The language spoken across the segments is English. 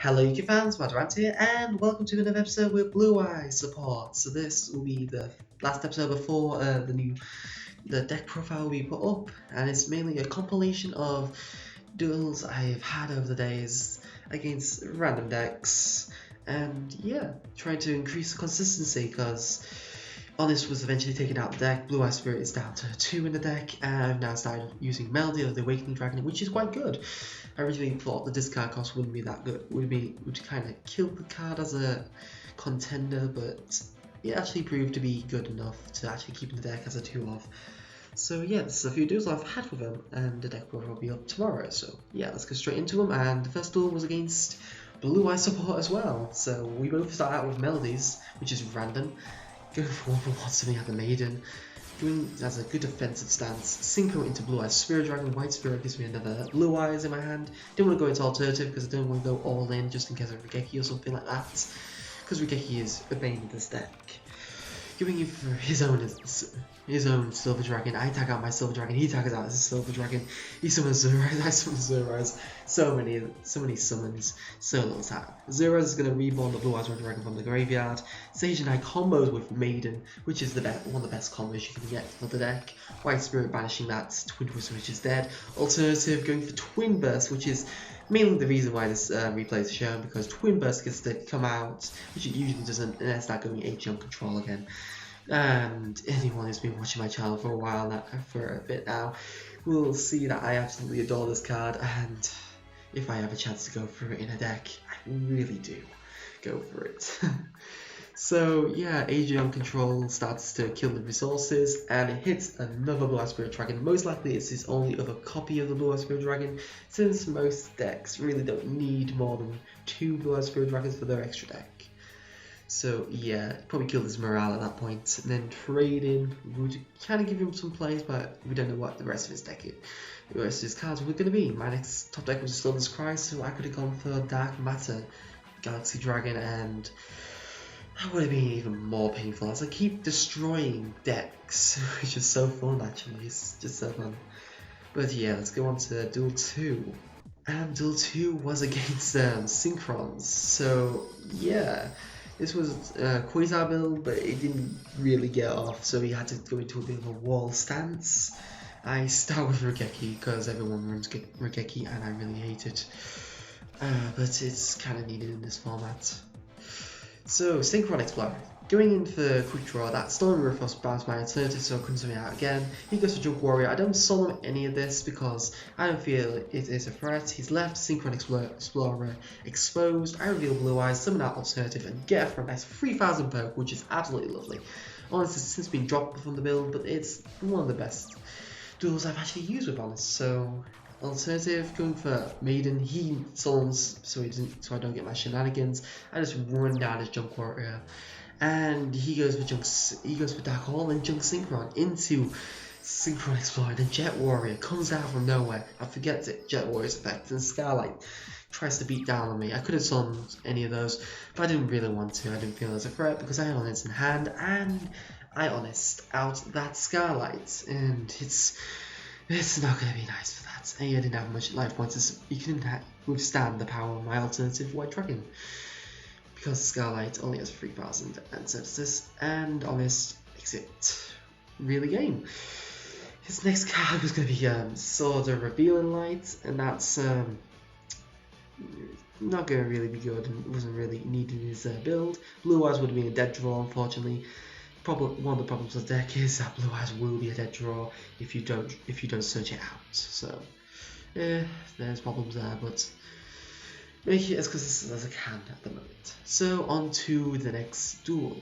Hello YouTube fans, YgoPro here, and welcome to another episode with Blue Eyes support. So this will be the last episode before the deck profile will be put up, and it's mainly a compilation of duels I've had over the days against random decks, and yeah, trying to increase the consistency because Honest was eventually taken out of the deck. Blue Eye Spirit is down to 2 in the deck, and I've now started using Melody of the Awakening Dragon, which is quite good. I originally thought the discard cost wouldn't be that good, would kind of kill the card as a contender, but it actually proved to be good enough to actually keep in the deck as a 2-off. So yeah, this is a few duels I've had with him, and the deck will be up tomorrow. So yeah, let's go straight into them. And the first duel was against Blue Eye support as well. So we both start out with Melodies, which is random. Going for 1-for-1 something at the Maiden. Has a good defensive stance. Synchro into Blue Eyes Spirit Dragon. White Spirit gives me another Blue Eyes in my hand. Didn't want to go into alternative because I don't want to go all in just in case of Regeki or something like that. Because Regeki is a bane of this deck. Giving him for his own Silver Dragon. I tag out my Silver Dragon, he tags out his Silver Dragon. He summons Azure-Eyes, I summon Azure-Eyes. So many summons, so little time. Azure-Eyes is going to reborn the Blue Eyes Red Dragon from the graveyard. Sage and I combos with Maiden, which is one of the best combos you can get for the deck. White Spirit banishing that, Twin Twister which is dead. Alternative going for Twin Burst, which is mainly the reason why this replay is shown, because Twin Burst gets to come out, which it usually doesn't, and then start going HG on control again. And anyone who's been watching my channel for a while now, for a bit now, will see that I absolutely adore this card, and if I have a chance to go through it in a deck, I really do go for it. So yeah, HG on control starts to kill the resources, and it hits another Blue Eye Spirit Dragon. Most likely it's his only other copy of the Blue Eye Spirit Dragon, since most decks really don't need more than 2 Blue Eye Spirit Dragons for their extra deck. So yeah, probably killed his morale at that point. And then trading would kind of give him some plays, but we don't know what the rest of his deck is. The rest of his cards were going to be. My next top deck was Slither's Cry, so I could have gone for Dark Matter, Galaxy Dragon, and that would have been even more painful as I keep destroying decks, which is so fun actually. It's just so fun. But yeah, let's go on to Duel 2. And Duel 2 was against Synchrons. So yeah. This was Quasar build, but it didn't really get off, so he had to go into a bit of a wall stance. I start with Regeki because everyone runs Regeki and I really hate it, but it's kind of needed in this format. So Synchron Explorer, going in for quick draw, that Storm Rufus bounced my alternative, so I couldn't send it out again. He goes for Junk Warrior. I don't summon any of this because I don't feel it is a threat. He's left Synchron Explorer exposed. I reveal Blue Eyes, summon out alternative, and get for a nice 3000 poke, which is absolutely lovely. Honest, it's since been dropped from the build, but it's one of the best duels I've actually used with Honest. So alternative, going for Maiden, he summons so I don't get my shenanigans. I just run down his Junk Warrior. And he goes for Dark Hole and Junk Synchron into Synchron Explorer. Then Jet Warrior comes out from nowhere. I forget it, Jet Warrior's effect, and Starlight tries to beat down on me. I could have summoned any of those, but I didn't really want to. I didn't feel as a threat because I had Honest in hand, and I Honest out that Starlight, and it's not going to be nice for that. And I didn't have much life points. You couldn't withstand the power of my alternative White Dragon, because Starlight only has 3000 and Synthesis, and Honest makes it really game. His next card was going to be Sword of Revealing Light, and that's not going to really be good, and wasn't really needed in his build. Blue Eyes would have been a dead draw, unfortunately. One of the problems with the deck is that Blue Eyes will be a dead draw if you don't search it out. So there's problems there, but make it as consistent as I can at the moment. So on to the next duel.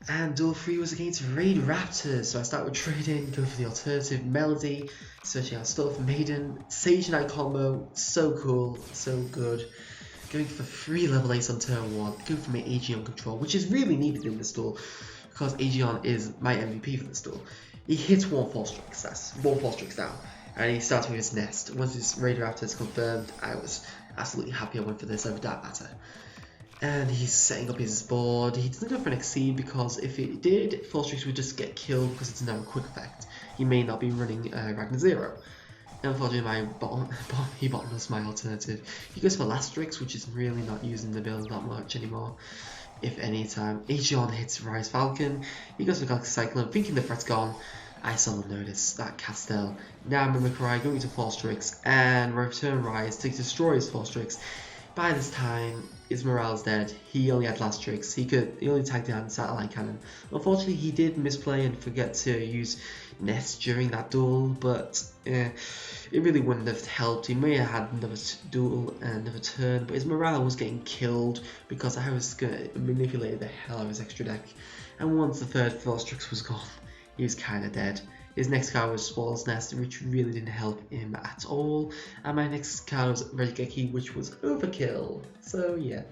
And duel 3 was against RaidRaptors. So I start with trading, go for the alternative Melody, searching out stuff, Maiden, Sage and I combo, so cool, so good. Going for 3 level 8s on turn 1, go for my AG on control, which is really needed in this duel, because AG on is my MVP for this duel. He hits 1 4 strikes, that's 1 4 strikes down, and he starts with his nest. Once his RaidRaptor is confirmed, I was absolutely happy I went for this over Dark Matter. And he's setting up his board. He doesn't go for an Exceed because if it did, 4 strikes would just get killed because it's now a quick effect. He may not be running Ragnar Zero. Unfortunately, he bottomless my alternative. He goes for Lastrix, which is really not using the build that much anymore, if any time. Aegon hits Rise Falcon. He goes for Galaxy Cyclone, thinking the threat's gone. I seldom notice that Castell. Now Mimicry going to Forstrix, and Return Rise to destroy his Forstrix. By this time, his morale's dead. He only had last tricks. He only tagged down Satellite Cannon. Unfortunately, he did misplay and forget to use Nest during that duel, but it really wouldn't have helped. He may have had another duel and another turn, but his morale was getting killed because I was going to manipulate the hell out of his extra deck. And once the third Forstrix was gone, he was kind of dead. His next card was Swallow's Nest, which really didn't help him at all. And my next card was RaidRaptors, which was Overkill. So yeah,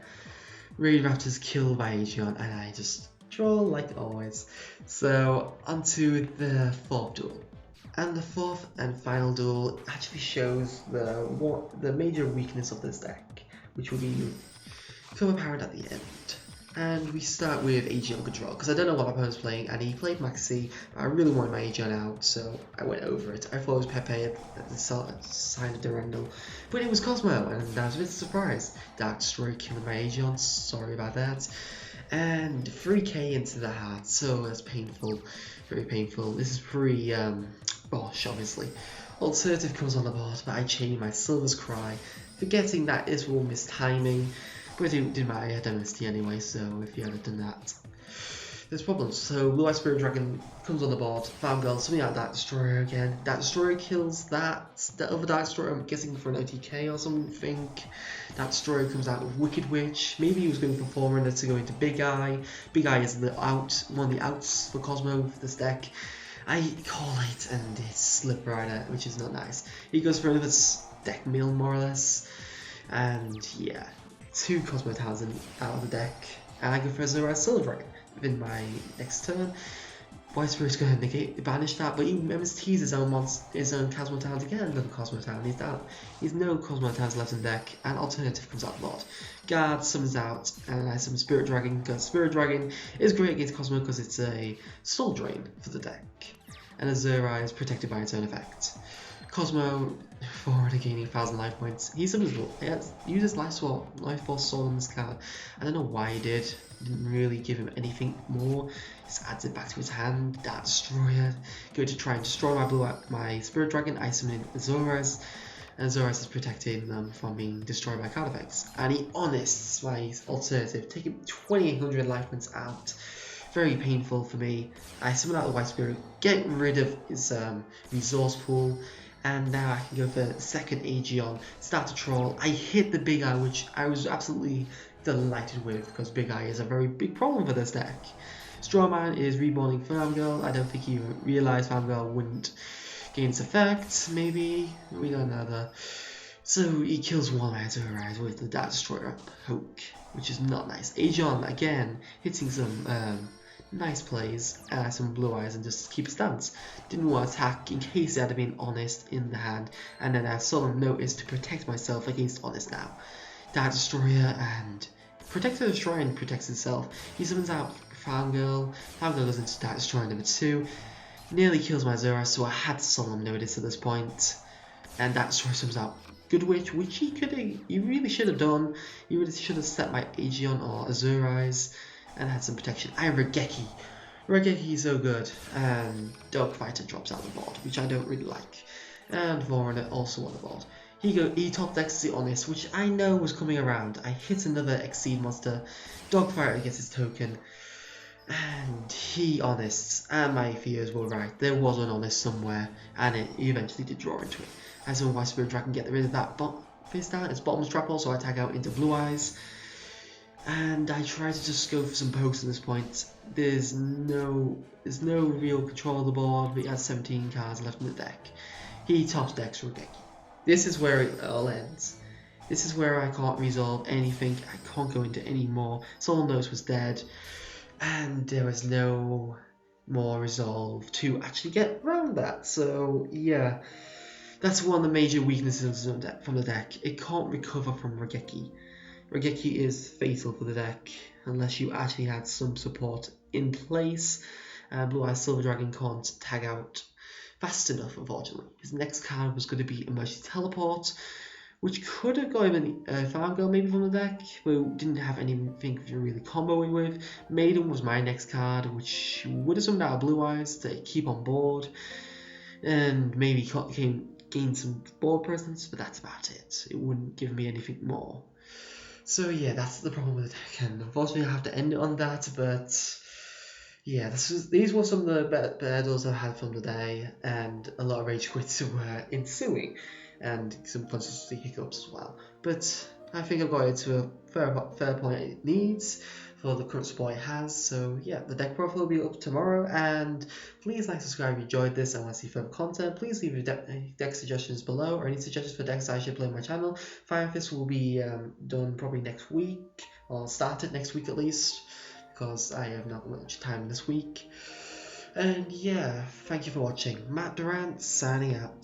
RaidRaptors killed by Aegon, and I just draw like always. So onto the fourth duel. And the fourth and final duel actually shows the major weakness of this deck, which will become apparent at the end. And we start with Aegon control, because I don't know what my opponent's playing, and he played Maxi, but I really wanted my Aegon out, so I went over it. I thought it was Pepe at the sign of Durandal, but it was Kozmo, and I was a bit surprised. Dark Destroyer killing my Aegon, sorry about that. And 3k into the heart, so that's painful, very painful. This is pre-Bosch, obviously. Alternative comes on the board, but I chain my Silver's Cry, forgetting that this will miss timing. But it didn't matter, I had Dynasty anyway, so if you had done that, there's problems. So Blue Eye Spirit Dragon comes on the board, Farm Girl, something like Dark Destroyer again. Dark Destroyer kills that other Dark Destroyer, I'm guessing for an OTK or something. Dark Destroyer comes out with Wicked Witch. Maybe he was going for Forerunner to go into Big Eye. Big Eye is one of the outs for Kozmo for this deck. I call it, and it's Slip Rider, which is not nice. He goes for another deck mill, more or less. And yeah, 2 Kozmo Towers out of the deck, and I go for Azure-Eyes Silver within my next turn. White Spirit's going to banish that, but he remembers to tease his own Kozmo Town to get another Kozmo Town. He's down. He's no Kozmo Towns left in the deck, and alternative comes out the board. Guard summons out, and I summon Spirit Dragon, because Spirit Dragon is great against Kozmo because it's a soul drain for the deck, and Azure-Eyes is protected by its own effect. Kozmo, forward gaining 1000 life points. He uses Life Force Soul on this card. I don't know why he did. Didn't really give him anything more. Just adds it back to his hand. Dark Destroyer. Going to try and destroy my Spirit Dragon. I summon Azure-Eyes. And Azure-Eyes is protecting them from being destroyed by card effects. And he honests my alternative, taking 2800 life points out. Very painful for me. I summon out the White Spirit, get rid of his resource pool. And now I can go for the second Aegon, start to troll. I hit the Big Eye, which I was absolutely delighted with, because Big Eye is a very big problem for this deck. Strawman is reborning Farm Girl. I don't think he realised Farm Girl wouldn't gain its effect, maybe. We don't know that. So he kills one of Azure-Eyes with the Dark Destroyer poke, which is not nice. Aegon, again, hitting some nice plays, some Blue Eyes, and just keep a stance. Didn't want to attack in case it had been Honest in the hand, and then I have Solemn Notice to protect myself against Honest now. Dark Destroyer, and Protector of Shrine protects itself. He summons out Farm Girl. Farm Girl goes into Dark Destroyer number 2. Nearly kills my Azure, so I had to Solemn Notice at this point. And Dark Destroyer summons out Good Witch, which he really should have done. He really should have set my Aegon or Azure-Eyes and had some protection. I have Regeki. Regeki is so good. And Dogfighter drops out the board, which I don't really like. And Forerunner also on the board. He top decks the Honest, which I know was coming around. I hit another Exceed monster. Dogfighter gets his token. And he Honests. And my fears were right. There was an Honest somewhere. And it eventually did draw into it. As a White Spirit Dragon, get rid of that face down. It's Bottom's Trapple, so I tag out into Blue Eyes. And I try to just go for some pokes at this point. There's no real control of the board, but he has 17 cards left in the deck. He tops decks Regeki. This is where it all ends. This is where I can't resolve anything. I can't go into any more. Soul Notice was dead, and there was no more resolve to actually get around that. So yeah, that's one of the major weaknesses from the deck. It can't recover from Regeki. Regeki is fatal for the deck unless you actually had some support in place. Blue Eyes Silver Dragon can't tag out fast enough, unfortunately. His next card was going to be Emergency Teleport, which could have got him a Farm Girl maybe from the deck, but didn't have anything to really comboing with. Maiden was my next card, which would have summoned out Blue Eyes to keep on board, and maybe gain some board presence, but that's about it. It wouldn't give me anything more. So yeah, that's the problem with the deck, and unfortunately I have to end it on that, but yeah, these were some of the better duels I've had from the day, and a lot of rage quits were ensuing, and some consistency hiccups as well. But I think I've got it to a fair point it needs for the current support it has. So yeah, the deck profile will be up tomorrow, and please like, subscribe if you enjoyed this and want to see further content. Please leave your deck suggestions below, or any suggestions for decks I should play on my channel. Fire Fist will be done probably next week, or started next week at least, because I have not much time this week. And yeah, thank you for watching. Matt Durant signing out.